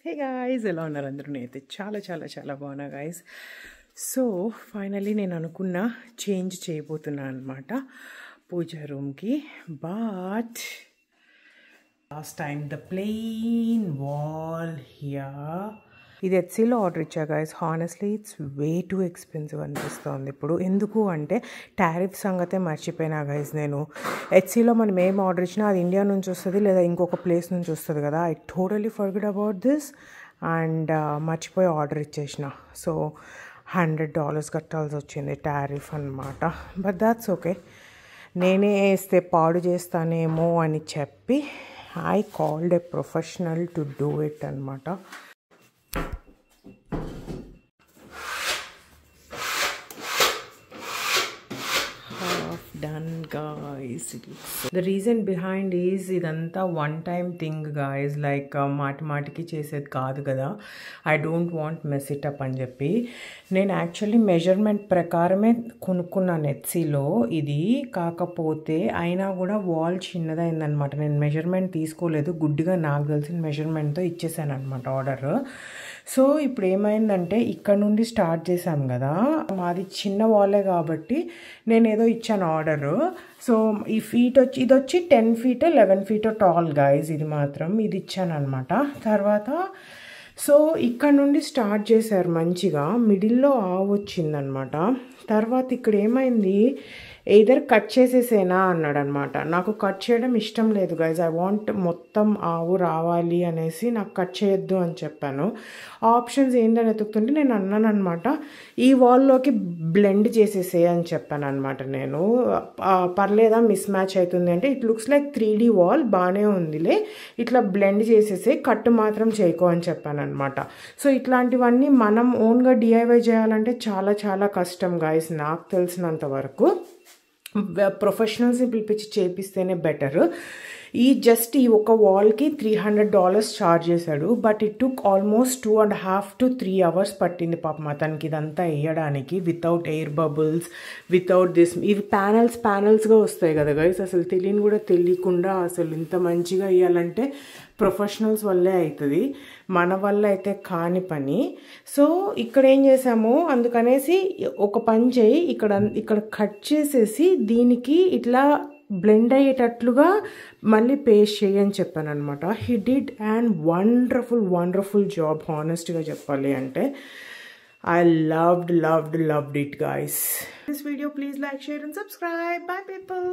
Hey guys, ఎలా ఉన్నారు అందరూ? నేనైతే చాలా చాలా చాలా బాగున్నా గాయ్స్. సో ఫైనలీ నేను అనుకున్న చేంజ్ చేయబోతున్నా అనమాట పూజా రూమ్కి. But last time the plain wall here, ఇది ఎట్సీలో ఆర్డర్ ఇచ్చా guys. Honestly it's way too expensive అనిపిస్తుంది ఇప్పుడు. ఎందుకు అంటే టారిఫ్ సంగతే మర్చిపోయినా గాయస్. నేను ఎట్సీలో మనం ఏం ఆర్డర్ ఇచ్చినా అది ఇండియా నుంచి వస్తుంది లేదా ఇంకొక ప్లేస్ నుంచి వస్తుంది కదా. I totally forget about this and మర్చిపోయి ఆర్డర్ ఇచ్చేసిన. సో $100 కట్టాల్సి వచ్చింది టారిఫ్ అనమాట. But that's okay. నేనే వేస్తే పాడు చేస్తానేమో అని చెప్పి I called a professional to do it అనమాట. Done guys. The reason behind is idanta one time thing guys, like మాటికి చేసేది కాదు కదా. I don't want mess it up అని చెప్పి నేను యాక్చువల్లీ మెజర్మెంట్ ప్రకారమే కొనుక్కున్నాను ఎట్సీలో ఇది. కాకపోతే అయినా కూడా వాల్ చిన్నదైందనమాట. నేను మెజర్మెంట్ తీసుకోలేదు, గుడ్డిగా నాకు తెలిసిన మెజర్మెంట్తో ఇచ్చేసాను అనమాట ఆర్డర్. సో ఇప్పుడు ఏమైందంటే ఇక్కడ నుండి స్టార్ట్ చేశాం కదా, మాది చిన్న వాలే కాబట్టి నేను ఏదో ఇచ్చాను ఆర్డరు. సో ఈ ఫీట్ వచ్చి ఇది వచ్చి 10 feet 11 feet టాల్ గైజ్. ఇది మాత్రం ఇది ఇచ్చాను అనమాట. తర్వాత సో ఇక్కడ నుండి స్టార్ట్ చేశారు మంచిగా, మిడిల్లో ఆవు వచ్చిందనమాట. తర్వాత ఇక్కడ ఏమైంది, ఎయిదర్ కట్ చేసేసేనా అన్నాడు అనమాట. నాకు కట్ చేయడం ఇష్టం లేదు గైజ్. ఐ వాంట్ మొత్తం ఆవు రావాలి అనేసి నాకు కట్ చేయొద్దు అని చెప్పాను. ఆప్షన్స్ ఏంటని వెతుకుతుంటే నేను అన్నాను అనమాట, ఈ వాల్లోకి బ్లెండ్ చేసేసే అని చెప్పాను అనమాట. నేను పర్లేదా మిస్ మ్యాచ్ అవుతుంది అంటే, it looks like 3D wall బాగానే ఉందిలే, ఇట్లా బ్లెండ్ చేసేసే, కట్ మాత్రం చేయకో అని చెప్పాను అనమాట. సో ఇట్లాంటివన్నీ మనం ఓన్గా డిఐవై చేయాలంటే చాలా చాలా కష్టం గైస్. నాకు తెలిసినంత వరకు ప్రొఫెషనల్స్ని పిలిపించి చేపిస్తేనే బెటర్. ఈ ఒక వాల్కి $300 ఛార్జ్ చేశాడు. But it took almost 2.5 to 3 hours పట్టింది పాపం అతనికి ఇదంతా వేయడానికి, without air bubbles, without this. ఇవి ప్యానల్స్గా వస్తాయి కదా గైస్. అసలు తెలియకుండా అసలు ఇంత మంచిగా వేయాలంటే ప్రొఫెషనల్స్ వల్లే అవుతుంది, మన వల్ల అయితే కాని పని. సో ఇక్కడ ఏం చేసాము, అందుకనేసి ఒక పని చేయి, ఇక్కడ కట్ చేసేసి దీనికి ఇట్లా బ్లెండ్ అయ్యేటట్లుగా మళ్ళీ పేస్ట్ చేయి అని చెప్పాను అనమాట. He did and wonderful job. హానెస్ట్గా చెప్పాలి అంటే I loved it guys. This video, please like, share and subscribe. Bye people.